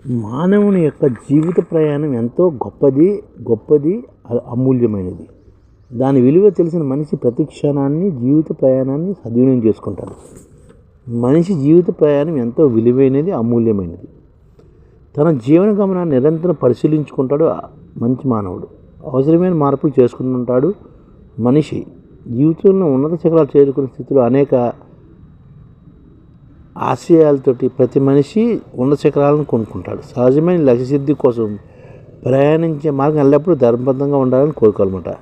మానవుని యొక్క జీవిత ప్రయాణం ఎంతో గొప్పది అమూల్యమైనది. దాని విలువ తెలిసిన మనిషి ప్రతి క్షణాన్ని జీవిత ప్రయాణాన్ని సద్వినియోగం చేసుకుంటాడు. మనిషి జీవిత ప్రయాణం ఎంతో విలువైనది, అమూల్యమైనది. తన జీవన గమనాన్ని నిరంతరం పరిశీలించుకుంటాడు మంచి మానవుడు. అవసరమైన మార్పులు చేసుకుంటుంటాడు. మనిషి జీవితంలో ఉన్నత శిఖరాలు చేరుకునే స్థితిలో అనేక ఆశయాలతోటి ప్రతి మనిషి ఉన్నత శిఖరాలను కొనుక్కుంటాడు. సహజమైన లక్ష్యసిద్ధి కోసం ప్రయాణించే మార్గం ఎల్లప్పుడూ ధర్మబద్ధంగా ఉండాలని కోరుకోవాలన్నమాట.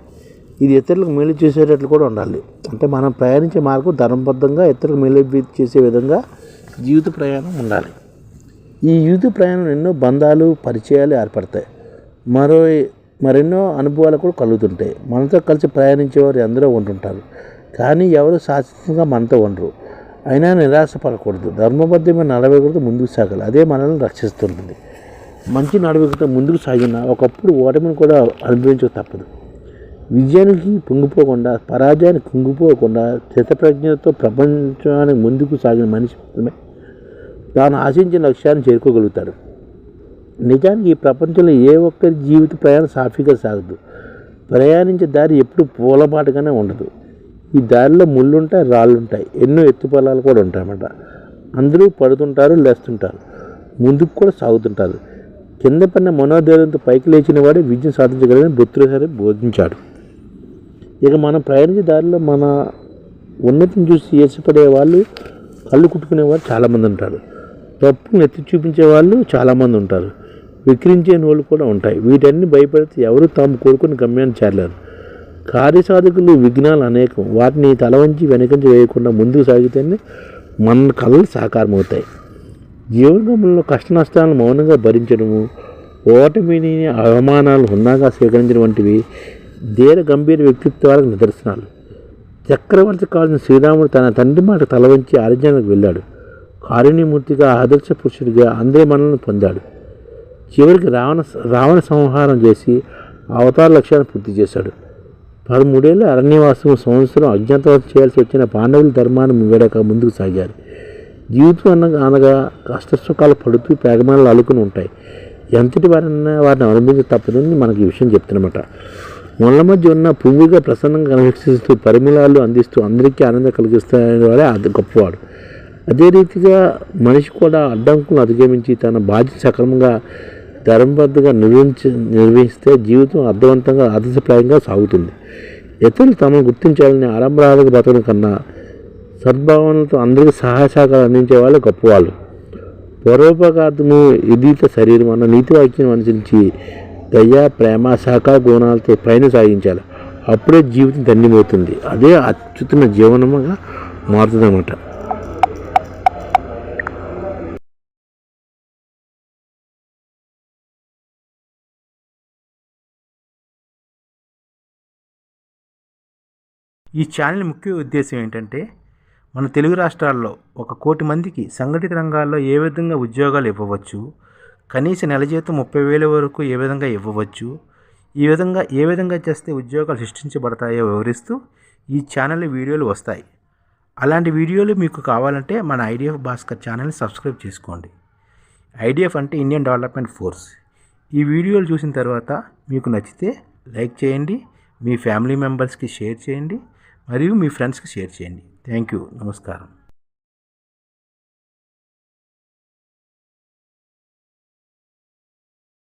ఇది ఇతరులకు మేలు చేసేటట్లు కూడా ఉండాలి. అంటే మనం ప్రయాణించే మార్గం ధర్మబద్ధంగా ఇతరులకు మేలు చేసే విధంగా జీవిత ప్రయాణం ఉండాలి. ఈ జీవిత ప్రయాణం ఎన్నో బంధాలు, పరిచయాలు ఏర్పడతాయి. మరెన్నో అనుభవాలు కూడా కలుగుతుంటాయి. మనతో కలిసి ప్రయాణించేవారు ఎందరో ఉంటుంటారు, కానీ ఎవరు శాశ్వతంగా మనతో ఉండరు. అయినా నిరాశపడకూడదు. ధర్మబద్ధమైన నడవడికతో ముందుకు సాగాలి. అదే మనల్ని రక్షిస్తుంటుంది. మంచి నడవడికతో ముందుకు సాగిన ఒకప్పుడు ఓటమిని కూడా అనుభవించక తప్పదు. విజయానికి పొంగిపోకుండా, పరాజయానికి కుంగిపోకుండా స్థితప్రజ్ఞతో ప్రపంచానికి ముందుకు సాగిన మనిషి మాత్రమే తాను ఆశించిన లక్ష్యాన్ని చేరుకోగలుగుతాడు. నిజానికి ఈ ప్రపంచంలో ఏ ఒక్కరి జీవిత ప్రయాణం సాఫీగా సాగదు. ప్రయాణించే దారి ఎప్పుడు పూలబాటుగానే ఉండదు. ఈ దారిలో ముళ్ళుంటాయి, రాళ్ళుంటాయి, ఎన్నో ఎత్తుపల్లాలు కూడా ఉంటాయన్నమాట. అందరూ పడుతుంటారు, లేస్తుంటారు, ముందుకు కూడా సాగుతుంటారు. కింద పడిన మనోధైర్యంతో పైకి లేచిన వాడే విజయం సాధించగలని భర్తృహరి బోధించాడు. ఇక మనం ప్రయాణించే దారిలో మన ఉన్నతిని చూసి ఏర్పడే వాళ్ళు, కళ్ళు కుట్టుకునేవారు చాలామంది ఉంటారు. తప్పును ఎత్తి చూపించే వాళ్ళు చాలామంది ఉంటారు. విక్రించే నోళ్ళు కూడా ఉంటాయి. వీటన్ని భయపడితే ఎవరు తాము కోరుకుని గమ్యాన్ని చేరలేరు. కార్యసాధకులు విఘ్నాలు అనేకం. వాటిని తలవంచి వెనకంచి వేయకుండా ముందుకు సాగితేనే మన కళలు సాకారమవుతాయి. జీవనంలో కష్ట నష్టాలను మౌనంగా భరించడము, ఓటమిని, అవమానాలు హున్నాగా స్వీకరించడం వంటివి ధీర గంభీర వ్యక్తిత్వాలకు నిదర్శనాలు. చక్రవర్తి కావాల్సిన శ్రీరాముడు తన తండ్రి మాట తలవంచి ఆర్జనకు వెళ్ళాడు. కారుణ్యమూర్తిగా, ఆదర్శ పురుషుడిగా అందరి మనల్ని పొందాడు. చివరికి రావణ సంహారం చేసి అవతార లక్ష్యాన్ని పూర్తి చేశాడు. 13 ఏళ్ళ అరణ్యవాసం, సంవత్సరం అజ్ఞాతవాసం చేయాల్సి వచ్చిన పాండవుల ధర్మాన్ని వీడక ముందుకు సాగారు. జీవితం అనగా కష్టసుఖాలు పడుతూ పేగమాలు అలుకుని ఉంటాయి. ఎంతటి వారిని అనుభవించ తప్పదని మనకి ఈ విషయం చెప్తున్నమాట. ముళ్ళ మధ్య ఉన్న పువ్వుగా ప్రసన్నంగా కనిపిస్తూ పరిమళాలు అందిస్తూ అందరికీ ఆనందం కలిగిస్తున్న వాడే అది గొప్పవాడు. అదే రీతిగా మనిషి కూడా అడ్డంకులను అధిగమించి తన బాధ్యత సక్రమంగా ధర్మబద్ధంగా నిర్వహిస్తే జీవితం అర్థవంతంగా, ఆదర్శప్రాయంగా సాగుతుంది. ఇతరులు తమను గుర్తించాలని ఆడంబరాలకు బతకడం కన్నా సద్భావనలతో అందరికీ సహాయ సహకారాలు అందించే వాళ్ళు గొప్పవాళ్ళు. పరోపకార్థము విదిత శరీరం అన్న నీతి వాక్యం అనుసరించి దయ, ప్రేమ, సహకార గుణాలతో పైన సాగించాలి. అప్పుడే జీవితం ధన్యమవుతుంది. అదే అత్యుత్తమ జీవనముగా మారుతుందన్నమాట. ఈ ఛానల్ ముఖ్య ఉద్దేశం ఏంటంటే, మన తెలుగు రాష్ట్రాల్లో 1 కోటి మందికి సంఘటిత రంగాల్లో ఏ విధంగా ఉద్యోగాలు ఇవ్వవచ్చు, కనీస నెల జీతం 30,000 వరకు ఏ విధంగా ఇవ్వవచ్చు, ఏ విధంగా చేస్తే ఉద్యోగాలు సృష్టించబడతాయో వివరిస్తూ ఈ ఛానల్ వీడియోలు వస్తాయి. అలాంటి వీడియోలు మీకు కావాలంటే మన ఐడిఎఫ్ భాస్కర్ ఛానల్ని సబ్స్క్రైబ్ చేసుకోండి. ఐడిఎఫ్ అంటే ఇండియన్ డెవలప్మెంట్ ఫోర్స్. ఈ వీడియోలు చూసిన తర్వాత మీకు నచ్చితే లైక్ చేయండి, మీ ఫ్యామిలీ మెంబర్స్కి షేర్ చేయండి, మరియు మీ ఫ్రెండ్స్కి షేర్ చేయండి. Thank you. నమస్కారం.